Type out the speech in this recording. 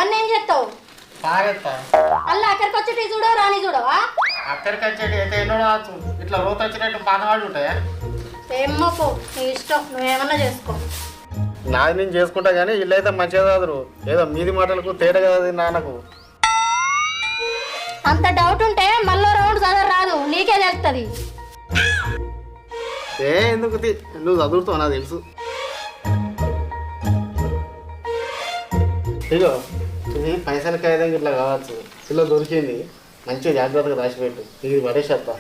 అవన్నీ ఏం చేస్తావు? తాగెత్తా అల్ల అక్కడికి వచ్చి చూడవు రాని చూడవా? అక్కడికి వచ్చేటి అయితే ఎన్నో రావచ్చు. ఇట్లా రోత వచ్చినట్టు పాతవాళ్ళు ఉంటాయా? ఏమ్మకు నీ ఇష్టం, నువ్వేమన్నా చేసుకో. నాది నేను చేసుకుంటా కానీ ఇల్లు అయితే మంచిగా కాదు. ఏదో మీది మాటలకు తేడా కదా నాన్నకు. అంత డౌట్ ఉంటే మళ్ళీ రౌండ్ చదవ రాదు, నీకే తెలుస్తుంది. ఎందుకు నువ్వు చదువుతావు నాకు తెలుసు. ఇగో ఇది పైసల కాగితం ఇట్లా కావచ్చు. ఇలా దొరికింది, మంచిగా జాగ్రత్తగా రాసిపెట్టు. ఇది పడేసేస్తా.